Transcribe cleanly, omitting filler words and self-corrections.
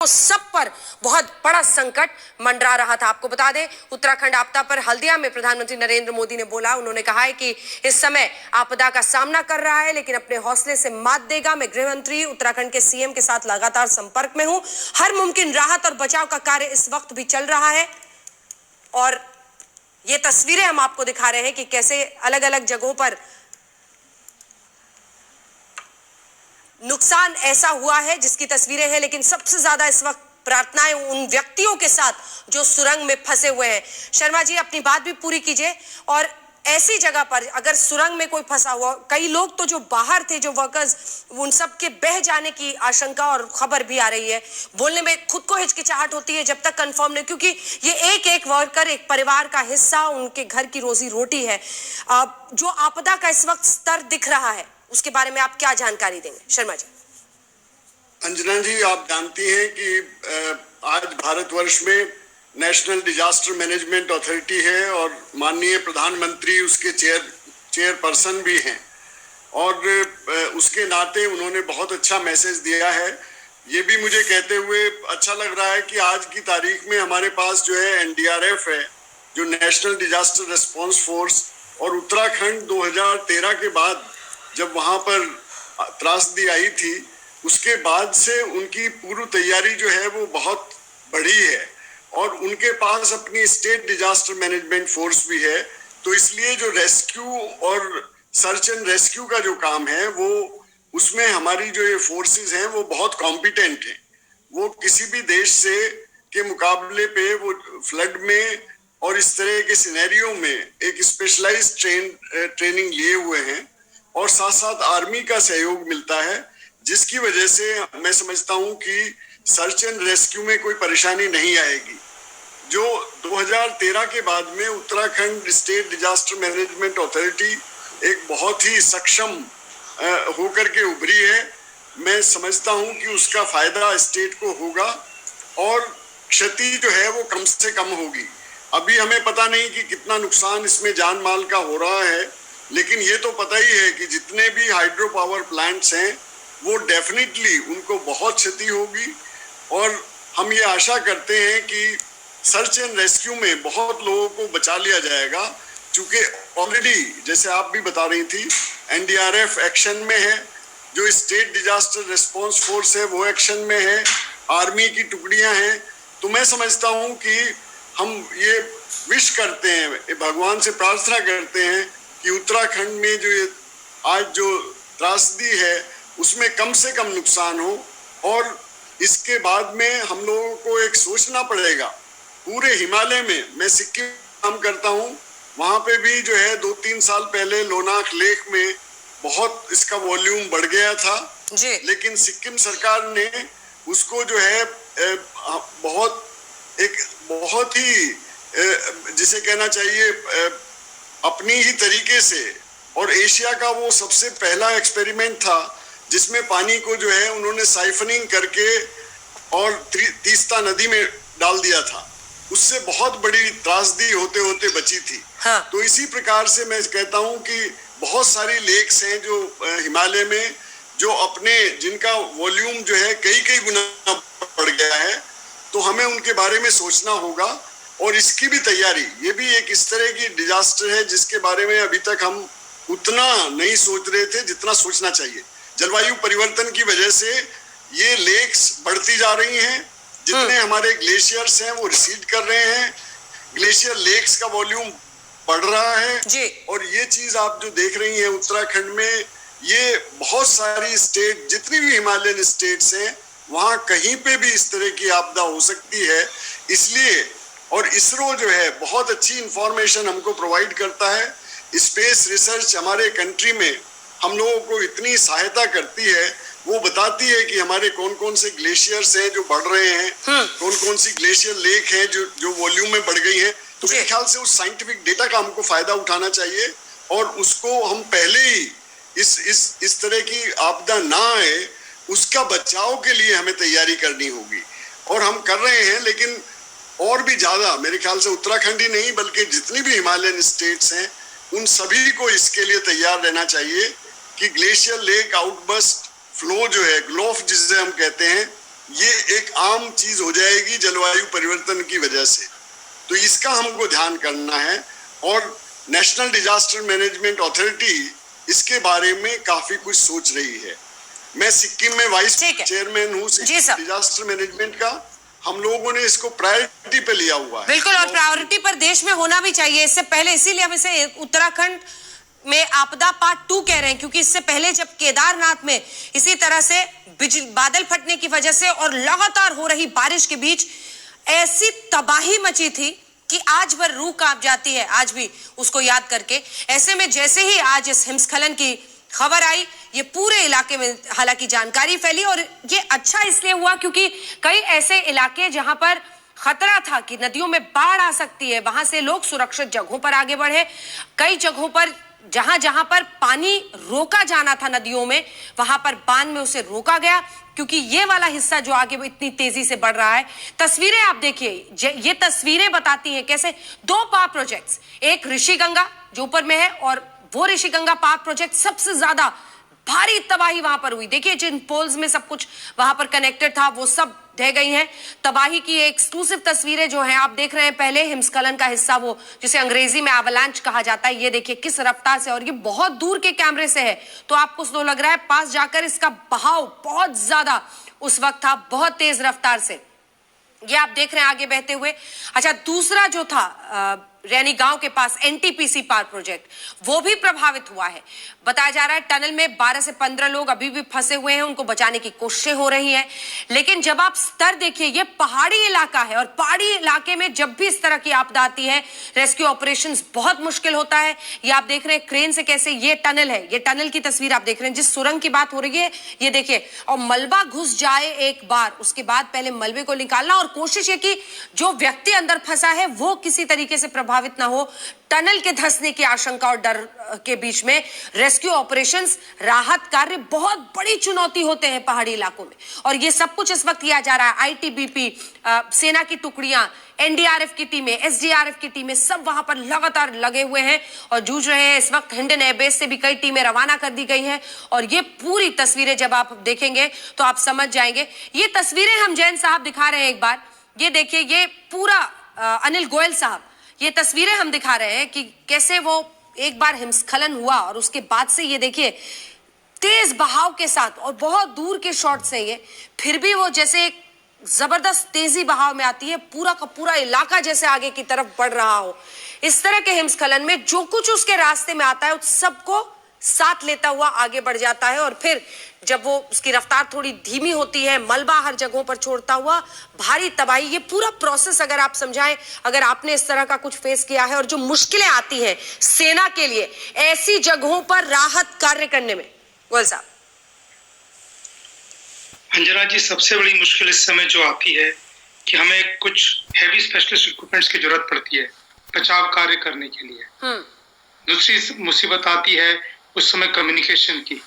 सब पर बहुत बड़ा संकट मंडरा रहा था। आपको बता दें, उत्तराखंड आपदा पर हल्दिया में प्रधानमंत्री नरेंद्र मोदी ने बोला, उन्होंने कहा है कि इस समय आपदा का सामना कर रहा है लेकिन अपने हौसले से मात देगा। मैं गृह मंत्री उत्तराखंड के सीएम के साथ लगातार संपर्क में हूं। हर मुमकिन राहत और बचाव का कार्य इस वक्त भी चल रहा है और ये तस्वीरें हम आपको दिखा रहे हैं कि कैसे अलग अलग जगहों पर नुकसान ऐसा हुआ है जिसकी तस्वीरें हैं। लेकिन सबसे ज्यादा इस वक्त प्रार्थनाएं उन व्यक्तियों के साथ जो सुरंग में फंसे हुए हैं। शर्मा जी, अपनी बात भी पूरी कीजिए। और ऐसी जगह पर अगर सुरंग में कोई फंसा हुआ, कई लोग तो जो बाहर थे, जो वर्कर्स, उन सब के बह जाने की आशंका और खबर भी आ रही है। बोलने में खुद को हिचकिचाहट होती है जब तक कंफर्म नहीं, क्योंकि ये एक एक वर्कर एक परिवार का हिस्सा, उनके घर की रोजी रोटी है। जो आपदा का इस वक्त स्तर दिख रहा है उसके बारे में आप क्या जानकारी देंगे? शर्मा जी। अंजना जी, आप जानती हैं कि आज भारतवर्ष में नेशनल डिजास्टर मैनेजमेंट अथॉरिटी है और माननीय प्रधानमंत्री उसके चेयरपर्सन भी हैं और उसके नाते उन्होंने बहुत अच्छा मैसेज दिया है। ये भी मुझे कहते हुए अच्छा लग रहा है कि आज की तारीख में हमारे पास जो है एनडीआरएफ है, जो नेशनल डिजास्टर रिस्पांस फोर्स, और उत्तराखंड 2013 के बाद जब वहां पर त्रासदी आई थी उसके बाद से उनकी पूर्व तैयारी जो है वो बहुत बड़ी है और उनके पास अपनी स्टेट डिजास्टर मैनेजमेंट फोर्स भी है। तो इसलिए जो रेस्क्यू और सर्च एंड रेस्क्यू का जो काम है वो उसमें हमारी जो ये फोर्सेस हैं वो बहुत कॉम्पिटेंट हैं। वो किसी भी देश से के मुकाबले पे वो फ्लड में और इस तरह के सिनेरियो में एक स्पेशलाइज्ड ट्रेनिंग लिए हुए हैं और साथ साथ आर्मी का सहयोग मिलता है, जिसकी वजह से मैं समझता हूं कि सर्च एंड रेस्क्यू में कोई परेशानी नहीं आएगी। जो 2013 के बाद में Uttarakhand state disaster management authority एक बहुत ही सक्षम होकर के उभरी है। मैं समझता हूं कि उसका फायदा स्टेट को होगा और क्षति जो है वो कम से कम होगी। अभी हमें पता नहीं कि कितना नुकसान इसमें जान माल का हो रहा है, लेकिन ये तो पता ही है कि जितने भी हाइड्रो पावर प्लांट्स हैं वो डेफिनेटली उनको बहुत क्षति होगी और हम ये आशा करते हैं कि सर्च एंड रेस्क्यू में बहुत लोगों को बचा लिया जाएगा, क्योंकि ऑलरेडी जैसे आप भी बता रही थी एनडीआरएफ एक्शन में है, जो स्टेट डिजास्टर रिस्पांस फोर्स है वो एक्शन में है, आर्मी की टुकड़ियां हैं। तो मैं समझता हूं कि हम ये विश करते हैं, भगवान से प्रार्थना करते हैं कि उत्तराखंड में जो ये आज जो त्रासदी है उसमें कम से कम नुकसान हो। और इसके बाद में हम लोगों को एक सोचना पड़ेगा, पूरे हिमालय में, मैं सिक्किम काम करता हूँ, वहां पे भी जो है 2-3 साल पहले लोनाक लेक में बहुत इसका वॉल्यूम बढ़ गया था जी। लेकिन सिक्किम सरकार ने उसको जो है बहुत ही जिसे कहना चाहिए अपनी ही तरीके से, और एशिया का वो सबसे पहला एक्सपेरिमेंट था जिसमें पानी को जो है उन्होंने साइफनिंग करके और तीस्ता नदी में डाल दिया था। उससे बहुत बड़ी त्रासदी होते होते बची थी। हाँ। तो इसी प्रकार से मैं कहता हूं कि बहुत सारी लेक्स हैं जो हिमालय में, जो अपने जिनका वॉल्यूम जो है कई गुना बढ़ गया है, तो हमें उनके बारे में सोचना होगा। और इसकी भी तैयारी, ये भी एक इस तरह की डिजास्टर है जिसके बारे में अभी तक हम उतना नहीं सोच रहे थे जितना सोचना चाहिए। जलवायु परिवर्तन की वजह से ये लेक्स बढ़ती जा रही हैं, जितने हमारे ग्लेशियर्स हैं वो रिसीड कर रहे हैं, ग्लेशियर लेक्स का वॉल्यूम बढ़ रहा है जी। और ये चीज आप जो देख रही हैं उत्तराखंड में, ये बहुत सारी स्टेट, जितनी भी हिमालयन स्टेट्स हैं, वहां कहीं पे भी इस तरह की आपदा हो सकती है। इसलिए, और इसरो जो है बहुत अच्छी इंफॉर्मेशन हमको प्रोवाइड करता है। स्पेस रिसर्च हमारे कंट्री में हम लोगों को इतनी सहायता करती है, वो बताती है कि हमारे कौन कौन से ग्लेशियर्स हैं जो बढ़ रहे हैं, कौन कौन सी ग्लेशियर लेक हैं जो वॉल्यूम में बढ़ गई हैं। तो मेरे ख्याल से उस साइंटिफिक डेटा का हमको फायदा उठाना चाहिए और उसको हम पहले ही इस तरह की आपदा ना आए उसका बचाव के लिए हमें तैयारी करनी होगी और हम कर रहे हैं। लेकिन और भी ज्यादा मेरे ख्याल से उत्तराखंड ही नहीं बल्कि जितनी भी हिमालयन स्टेट्स हैं उन सभी को इसके लिए तैयार रहना चाहिए कि ग्लेशियर लेक आउटबर्स्ट फ्लो जो है, ग्लोफ जिसे हम कहते हैं, ये एक आम चीज हो जाएगी जलवायु परिवर्तन की वजह से। तो इसका हमको ध्यान करना है और नेशनल डिजास्टर मैनेजमेंट अथॉरिटी इसके बारे में काफी कुछ सोच रही है। मैं सिक्किम में वाइस चेयरमैन हूँ डिजास्टर मैनेजमेंट का। हम लोगों ने इसको प्रायोरिटी पे लिया हुआ है। बिल्कुल, और प्रायोरिटी पर देश में होना भी चाहिए। इससे पहले इसीलिए हम इसे उत्तराखंड में आपदा पार्ट 2 कह रहे हैं, क्योंकि इससे पहले जब केदारनाथ में इसी तरह से बादल फटने की वजह से और लगातार हो रही बारिश के बीच ऐसी तबाही मची थी कि आज भर रूह कांप जाती है आज भी उसको याद करके। ऐसे में जैसे ही आज इस हिमस्खलन की खबर आई, ये पूरे इलाके में हालांकि जानकारी फैली, और ये अच्छा इसलिए हुआ क्योंकि कई ऐसे इलाके जहां पर खतरा था कि नदियों में बाढ़ आ सकती है, वहां से लोग सुरक्षित जगहों पर आगे बढ़े। कई जगहों पर जहां पर पानी रोका जाना था नदियों में, वहां पर बांध में उसे रोका गया, क्योंकि ये वाला हिस्सा जो आगे इतनी तेजी से बढ़ रहा है। तस्वीरें आप देखिए, ये तस्वीरें बताती हैं कैसे 2 पावर प्रोजेक्ट्स, एक ऋषिगंगा जो ऊपर में है, और वो ऋषिगंगा पावर प्रोजेक्ट सबसे ज्यादा भारी तबाही वहां पर हुई। देखिए जिन पोल्स में सब कुछ वहां पर कनेक्टेड था वो सब ढह गई हैं। तबाही की एक्सक्लूसिव तस्वीरें जो हैं आप देख रहे हैं। पहले हिमस्खलन का हिस्सा, वो जिसे अंग्रेजी में एवलांच कहा जाता है, ये देखिए किस रफ्तार से, और ये बहुत दूर के कैमरे से है तो आपको स्लो लग रहा है, पास जाकर इसका बहाव बहुत ज्यादा उस वक्त था, बहुत तेज रफ्तार से ये आप देख रहे हैं आगे बहते हुए। अच्छा, दूसरा जो था रैनी गांव के पास एनटीपीसी पावर प्रोजेक्ट, वो भी प्रभावित हुआ है। बताया जा रहा है टनल में 12 से 15 लोग अभी भी फंसे हुए हैं, उनको बचाने की कोशिशें हो रही हैं। लेकिन जब आप स्तर देखिए, ये पहाड़ी इलाका है, और पहाड़ी इलाके में जब भी इस तरह की आपदा आती है रेस्क्यू ऑपरेशंस बहुत मुश्किल होता है। ये आप देख रहे हैं क्रेन से कैसे, ये टनल है, ये टनल की तस्वीर आप देख रहे हैं, जिस सुरंग की बात हो रही है ये देखिए, और मलबा घुस जाए एक बार, उसके बाद पहले मलबे को निकालना, और कोशिश है कि जो व्यक्ति अंदर फंसा है वो किसी तरीके से प्रभावित ना हो। टनल के धंसने की आशंका और डर के बीच में रेस्क्यू ऑपरेशंस, राहत कार्य बहुत बड़ी चुनौती होते हैं पहाड़ी इलाकों में, और ये सब कुछ इस वक्त किया जा रहा है। आईटीबीपी, सेना की टुकड़ियां, एनडीआरएफ की टीमें, एसडीआरएफ की टीमें सब वहां पर लगातार लगे हुए हैं और जूझ रहे हैं। इस वक्त हिंडन एयरबेस से भी कई टीमें रवाना कर दी गई हैं, और ये पूरी तस्वीरें जब आप देखेंगे तो आप समझ जाएंगे। ये तस्वीरें हम जैन साहब दिखा रहे हैं एक बार, ये देखिए, ये पूरा अनिल गोयल साहब, ये तस्वीरें हम दिखा रहे हैं कि कैसे वो एक बार हिमस्खलन हुआ और उसके बाद से ये देखिए तेज बहाव के साथ, और बहुत दूर के शॉट्स हैं ये, फिर भी वो जैसे एक जबरदस्त तेजी बहाव में आती है, पूरा का पूरा इलाका जैसे आगे की तरफ बढ़ रहा हो। इस तरह के हिमस्खलन में जो कुछ उसके रास्ते में आता है उस सबको साथ लेता हुआ आगे बढ़ जाता है, और फिर जब वो उसकी रफ्तार थोड़ी धीमी होती है, मलबा हर जगहों पर छोड़ता हुआ भारी तबाही, ये पूरा प्रोसेस अगर आप समझाएं, अगर आपने इस तरह का कुछ फेस किया है, और जो मुश्किलें आती हैं सेना के लिए ऐसी जगहों पर राहत कार्य करने में। गोयल साहब। अंजना जी, सबसे बड़ी मुश्किल इस समय जो आती है कि हमें कुछ हैवी स्पेशलिस्ट इक्विपमेंट्स की जरूरत पड़ती है बचाव कार्य करने के लिए। दूसरी मुसीबत आती है उस समय कम्युनिकेशन की।